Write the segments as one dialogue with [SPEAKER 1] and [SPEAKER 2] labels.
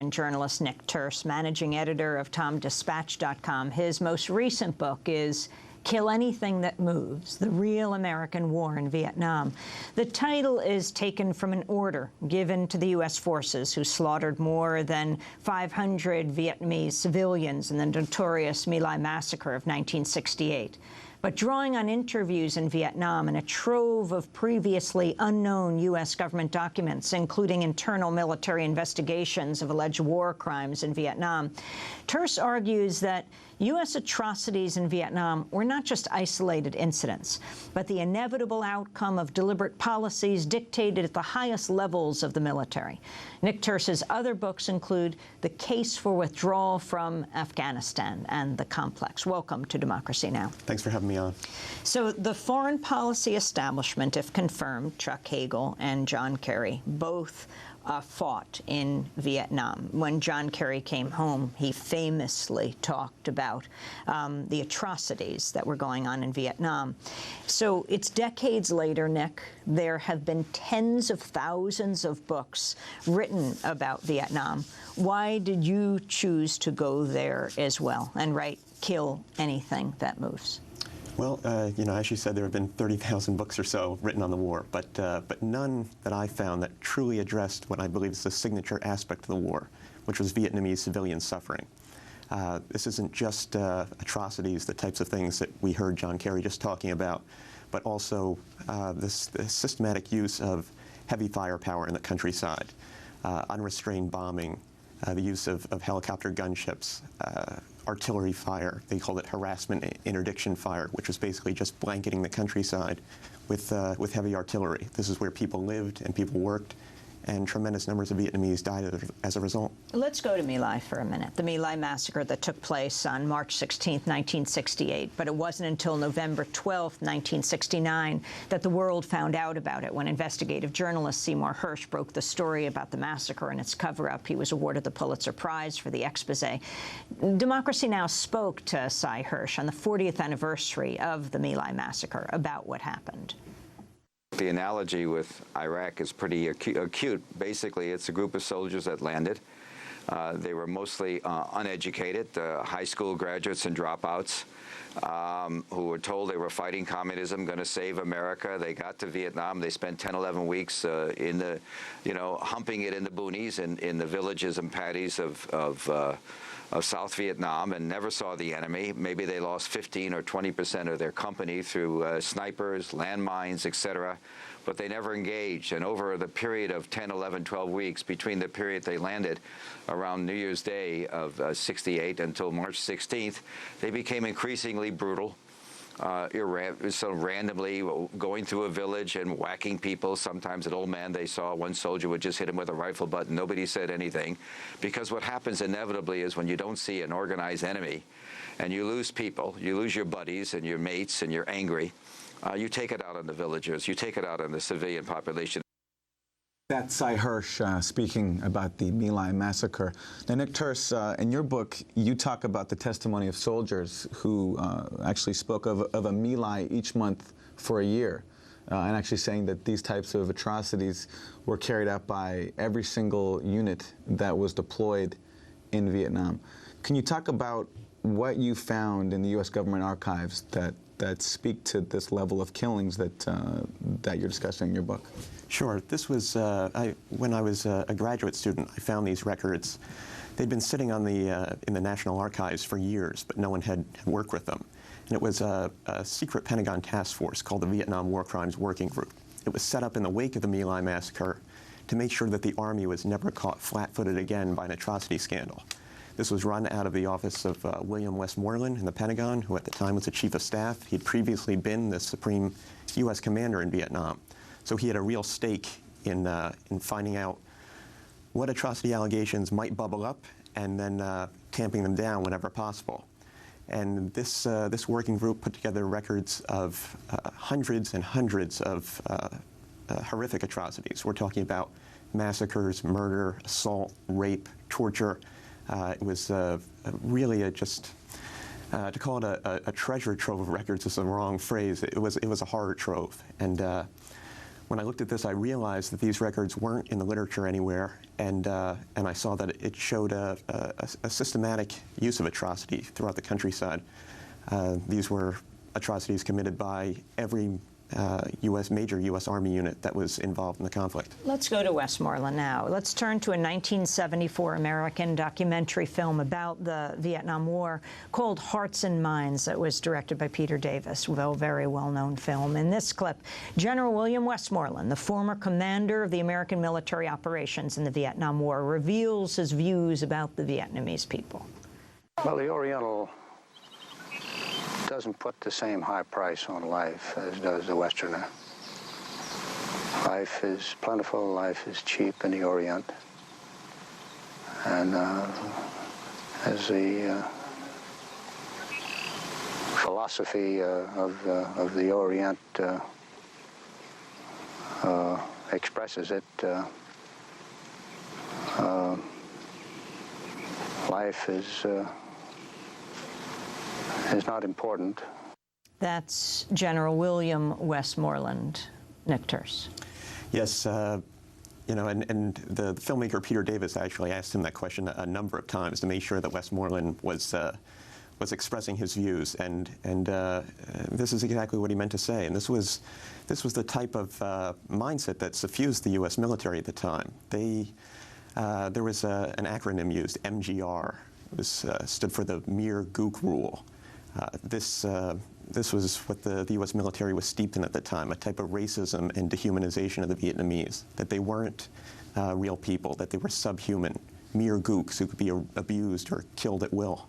[SPEAKER 1] And journalist Nick Turse, managing editor of TomDispatch.com. His most recent book is Kill Anything That Moves, The Real American War in Vietnam. The title is taken from an order given to the U.S. forces who slaughtered more than 500 Vietnamese civilians in the notorious My Lai massacre of 1968. But drawing on interviews in Vietnam and a trove of previously unknown U.S. government documents, including internal military investigations of alleged war crimes in Vietnam, Turse argues that U.S. atrocities in Vietnam were not just isolated incidents, but the inevitable outcome of deliberate policies dictated at the highest levels of the military. Nick Turse's other books include The Case for Withdrawal from Afghanistan and The Complex. Welcome to Democracy Now!
[SPEAKER 2] Thanks for having me on.
[SPEAKER 1] So the foreign policy establishment, if confirmed, Chuck Hagel and John Kerry, both fought in Vietnam. When John Kerry came home, he famously talked about the atrocities that were going on in Vietnam. So it's decades later, Nick. There have been tens of thousands of books written about Vietnam. Why did you choose to go there as well and write Kill Anything That Moves?
[SPEAKER 2] Well, you know, as you said, there have been 30,000 books or so written on the war, but none that I found that truly addressed what I believe is the signature aspect of the war, which was Vietnamese civilian suffering. This isn't just atrocities, the types of things that we heard John Kerry just talking about, but also this systematic use of heavy firepower in the countryside, unrestrained bombing, the use of helicopter gunships, artillery fire. They called it harassment interdiction fire, which was basically just blanketing the countryside with heavy artillery. This is where people lived and people worked, and tremendous numbers of Vietnamese died as a result.
[SPEAKER 1] Let's go to My Lai for a minute. The My Lai massacre that took place on March 16, 1968, but it wasn't until November 12, 1969 that the world found out about it when investigative journalist Seymour Hersh broke the story about the massacre and its cover-up. He was awarded the Pulitzer Prize for the expose. Democracy Now! Spoke to Cy Hersh on the 40th anniversary of the My Lai massacre about what happened.
[SPEAKER 3] The analogy with Iraq is pretty acute. Basically, it's a group of soldiers that landed. They were mostly uneducated, high school graduates and dropouts, who were told they were fighting communism, going to save America. They got to Vietnam. They spent 10, 11 weeks in the, humping it in the boonies, in the villages and paddies of South Vietnam, and never saw the enemy. Maybe they lost 15 or 20% of their company through snipers, landmines, etc., but they never engaged. And over the period of 10, 11, 12 weeks, between the period they landed around New Year's Day of '68 until March 16th, they became increasingly brutal. So randomly going through a village and whacking people. Sometimes an old man they saw, one soldier would just hit him with a rifle butt and nobody said anything. Because what happens inevitably is when you don't see an organized enemy and you lose people, you lose your buddies and your mates and you're angry, you take it out on the villagers, you take it out on the civilian population.
[SPEAKER 4] That's Cy Hersh speaking about the My Lai massacre. Now, Nick Turse, in your book, you talk about the testimony of soldiers who actually spoke of a My Lai each month for a year, and actually saying that these types of atrocities were carried out by every single unit that was deployed in Vietnam. Can you talk about what you found in the U.S. government archives that speak to this level of killings that you're discussing in your book?
[SPEAKER 2] Sure. This was, when I was a graduate student, I found these records. They'd been sitting on in the National Archives for years, but no one had worked with them. And it was a secret Pentagon task force called the Vietnam War Crimes Working Group. It was set up in the wake of the My Lai massacre to make sure that the Army was never caught flat-footed again by an atrocity scandal. This was run out of the office of William Westmoreland in the Pentagon, who at the time was the Chief of Staff. He had previously been the Supreme U.S. Commander in Vietnam. So he had a real stake in finding out what atrocity allegations might bubble up and then tamping them down whenever possible. And this working group put together records of hundreds and hundreds of horrific atrocities. We're talking about massacres, murder, assault, rape, torture. It was really to call it a treasure trove of records is the wrong phrase. It was a horror trove. And when I looked at this, I realized that these records weren't in the literature anywhere, and I saw that it showed a systematic use of atrocity throughout the countryside. These were atrocities committed by every major U.S. Army unit that was involved in the conflict.
[SPEAKER 1] Let's go to Westmoreland now. Let's turn to a 1974 American documentary film about the Vietnam War called Hearts and Minds that was directed by Peter Davis, a very well-known film. In this clip, General William Westmoreland, the former commander of the American military operations in the Vietnam War, reveals his views about the Vietnamese people.
[SPEAKER 5] Well, the Oriental doesn't put the same high price on life as does the Westerner. Life is plentiful, life is cheap in the Orient. And as the philosophy of the Orient expresses it, life is not important.
[SPEAKER 1] That's General William Westmoreland. Nick Turse.
[SPEAKER 2] Yes, you know, and the filmmaker Peter Davis actually asked him that question a number of times to make sure that Westmoreland was expressing his views, and this is exactly what he meant to say. And this was the type of mindset that suffused the U.S. military at the time. There was an acronym used, MGR. It was stood for the Mere Gook Rule. This was what the U.S. military was steeped in at the time, a type of racism and dehumanization of the Vietnamese, that they weren't real people, that they were subhuman, mere gooks who could be abused or killed at will.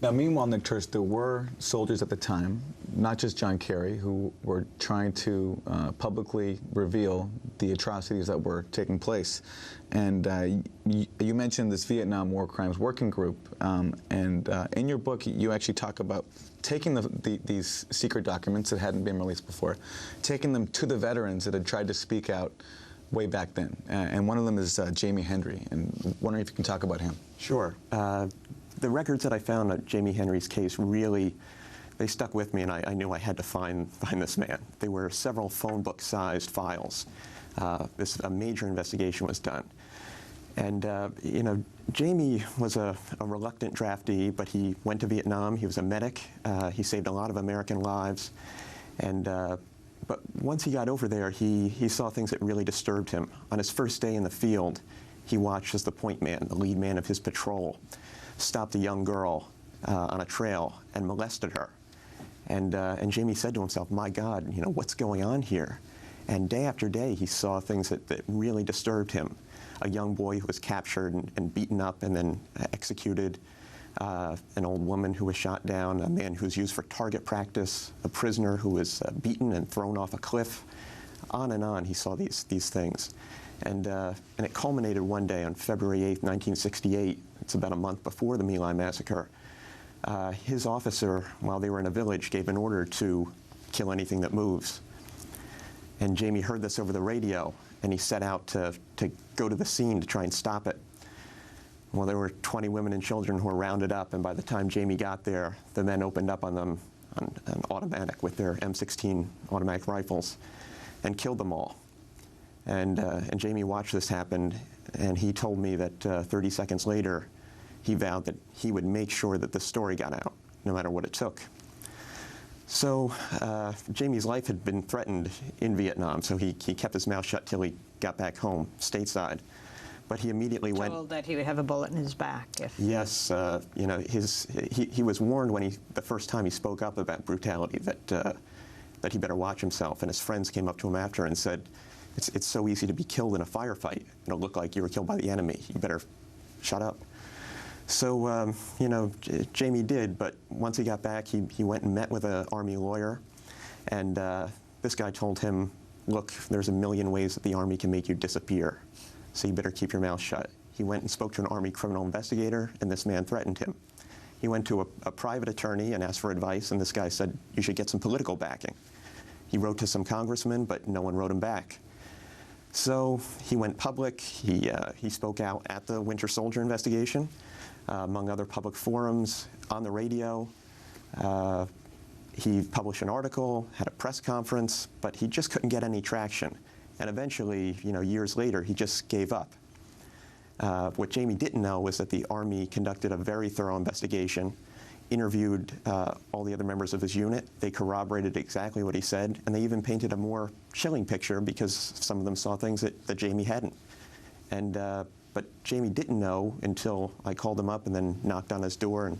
[SPEAKER 4] Now, meanwhile, Nick Turse, there were soldiers at the time, not just John Kerry, who were trying to publicly reveal the atrocities that were taking place. And you mentioned this Vietnam War Crimes Working Group, and in your book, you actually talk about taking these secret documents that hadn't been released before, taking them to the veterans that had tried to speak out way back then. And one of them is Jamie Henry, and wondering if you can talk about him.
[SPEAKER 2] Sure. The records that I found on Jamie Henry's case really, they stuck with me, and I knew I had to find this man. They were several phone book-sized files. A major investigation was done. And, you know, Jamie was a reluctant draftee, but he went to Vietnam. He was a medic. He saved a lot of American lives. And, but once he got over there, he saw things that really disturbed him. On his first day in the field, he watched as the point man, the lead man of his patrol, stopped a young girl on a trail and molested her. And Jamie said to himself, my God, you know, what's going on here? And day after day, he saw things that really disturbed him. A young boy who was captured and beaten up and then executed, an old woman who was shot down, a man who was used for target practice, a prisoner who was beaten and thrown off a cliff. On and on, he saw these things. And it culminated one day on February 8th, 1968. It's about a month before the My Lai massacre. His officer, while they were in a village, gave an order to kill anything that moves. And Jamie heard this over the radio, and he set out to go to the scene to try and stop it. Well, there were 20 women and children who were rounded up, and by the time Jamie got there, the men opened up on them on an automatic with their M16 automatic rifles and killed them all. And Jamie watched this happen, and he told me that 30 seconds later, he vowed that he would make sure that the story got out, no matter what it took. So Jamie's life had been threatened in Vietnam, so he kept his mouth shut till he got back home, stateside. But he immediately went...
[SPEAKER 1] Told that he would have a bullet in his back if...
[SPEAKER 2] Yes, you know, he was warned when the first time he spoke up about brutality that he better watch himself, and his friends came up to him after and said, it's so easy to be killed in a firefight. It'll look like you were killed by the enemy. You better shut up. So, you know, Jamie did, but once he got back, he went and met with an Army lawyer, and this guy told him, look, there's a million ways that the Army can make you disappear, so you better keep your mouth shut. He went and spoke to an Army criminal investigator, and this man threatened him. He went to a private attorney and asked for advice, and this guy said, you should get some political backing. He wrote to some congressmen, but no one wrote him back. So he went public. He spoke out at the Winter Soldier investigation, among other public forums, on the radio. he published an article, had a press conference, but he just couldn't get any traction. And eventually, years later, he just gave up. What Jamie didn't know was that the Army conducted a very thorough investigation, interviewed all the other members of his unit. They corroborated exactly what he said, and they even painted a more chilling picture because some of them saw things that Jamie hadn't. But Jamie didn't know until I called him up and then knocked on his door and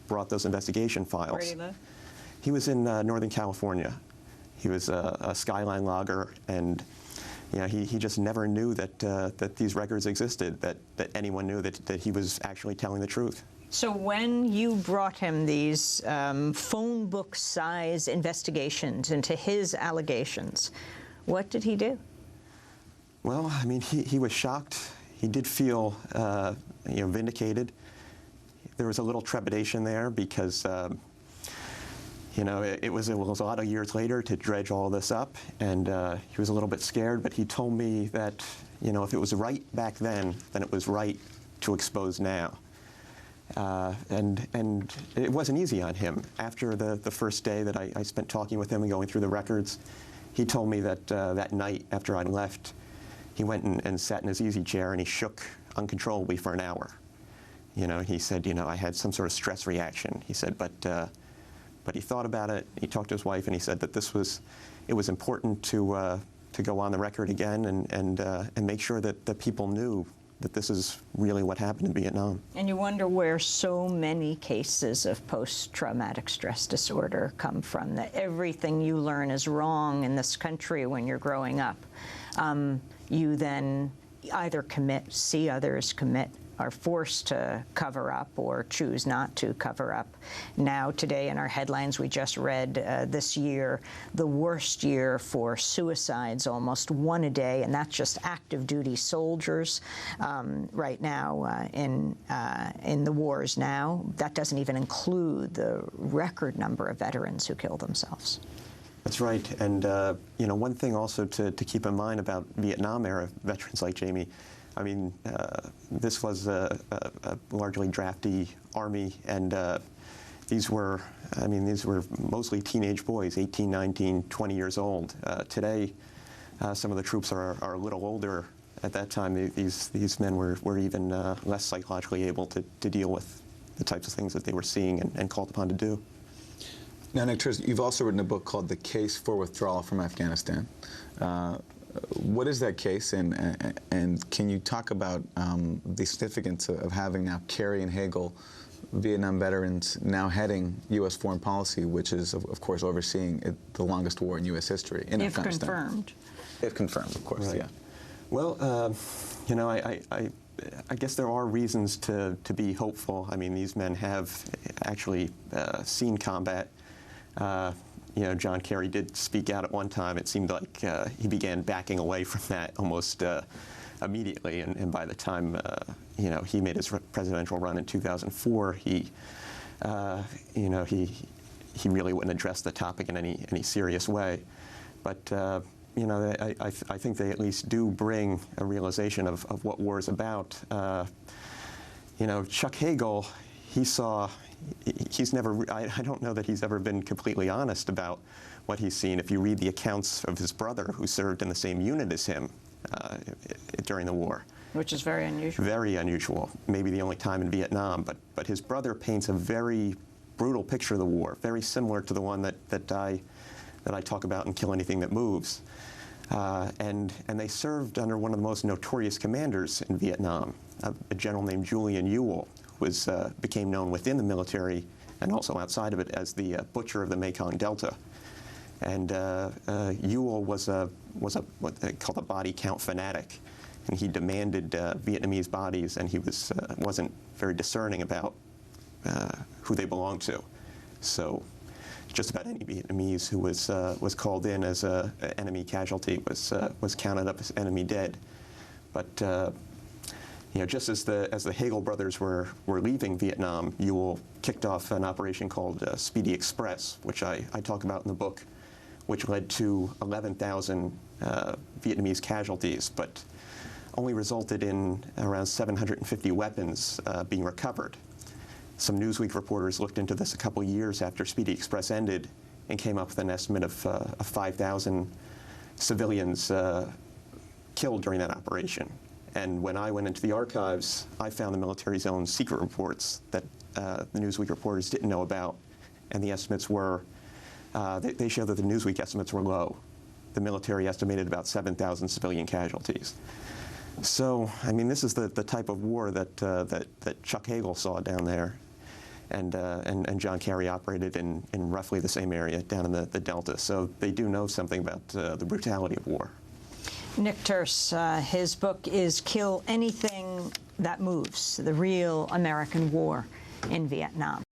[SPEAKER 2] brought those investigation files.
[SPEAKER 1] Where did he live?
[SPEAKER 2] He was in Northern California. He was a skyline logger, and he just never knew that these records existed, that anyone knew that he was actually telling the truth.
[SPEAKER 1] So when you brought him these phone book-size investigations into his allegations, what did he do?
[SPEAKER 2] Well, I mean, he was shocked. He did feel, vindicated. There was a little trepidation there because, it was a lot of years later to dredge all this up, and he was a little bit scared. But he told me that, if it was right back then it was right to expose now. And it wasn't easy on him. After the first day that I spent talking with him and going through the records, he told me that that night after I left, he went and sat in his easy chair and he shook uncontrollably for an hour. He said, I had some sort of stress reaction. He said, but he thought about it. He talked to his wife and he said that it was important to go on the record again and make sure that the people knew that this is really what happened in Vietnam.
[SPEAKER 1] And you wonder where so many cases of post-traumatic stress disorder come from, that everything you learn is wrong in this country when you're growing up. You then either see others commit, are forced to cover up, or choose not to cover up. Now, today in our headlines, we just read this year, the worst year for suicides, almost one a day, and that's just active duty soldiers right now in the wars now. That doesn't even include the record number of veterans who kill themselves.
[SPEAKER 2] That's right. And, one thing also to keep in mind about Vietnam-era veterans like Jamie, I mean, this was a largely drafty Army, and these were mostly teenage boys, 18, 19, 20 years old. Today, some of the troops are a little older. At that time, these men were even less psychologically able to deal with the types of things that they were seeing and called upon to do.
[SPEAKER 4] Now, Nick Turse, you've also written a book called The Case for Withdrawal from Afghanistan. What is that case, and can you talk about the significance of having now Kerry and Hagel, Vietnam veterans, now heading U.S. foreign policy, which is, of course, overseeing the longest war in U.S. history in Afghanistan?
[SPEAKER 1] If confirmed.
[SPEAKER 4] If confirmed, of course,
[SPEAKER 2] Right.
[SPEAKER 4] yeah.
[SPEAKER 2] Well, I guess there are reasons to be hopeful. I mean, these men have actually seen combat. John Kerry did speak out at one time. It seemed like he began backing away from that almost immediately, and by the time he made his presidential run in 2004, he really wouldn't address the topic in any serious way. But I think they at least do bring a realization of what war is about. Chuck Hagel, he's never, I don't know that he's ever been completely honest about what he's seen. If you read the accounts of his brother, who served in the same unit as him during the war.
[SPEAKER 1] Which is very unusual.
[SPEAKER 2] Very unusual. Maybe the only time in Vietnam. But his brother paints a very brutal picture of the war, very similar to the one that I talk about in Kill Anything That Moves. And they served under one of the most notorious commanders in Vietnam, a general named Julian Ewell, who became known within the military and also outside of it as the butcher of the Mekong Delta. And Ewell was what they call a body count fanatic, and he demanded Vietnamese bodies, and he wasn't very discerning about who they belonged to. So just about any Vietnamese who was called in as an enemy casualty was counted up as enemy dead. But just as the Hagel brothers were leaving Vietnam, Ewell kicked off an operation called Speedy Express, which I talk about in the book, which led to 11,000 Vietnamese casualties, but only resulted in around 750 weapons being recovered. Some Newsweek reporters looked into this a couple years after Speedy Express ended, and came up with an estimate of 5,000 civilians killed during that operation. And when I went into the archives, I found the military's own secret reports that the Newsweek reporters didn't know about, and the estimates were, they show that the Newsweek estimates were low. The military estimated about 7,000 civilian casualties. So, I mean, this is the type of war that Chuck Hagel saw down there, and John Kerry operated in roughly the same area down in the Delta. So they do know something about the brutality of war.
[SPEAKER 1] Nick Turse, his book is Kill Anything That Moves, The Real American War in Vietnam.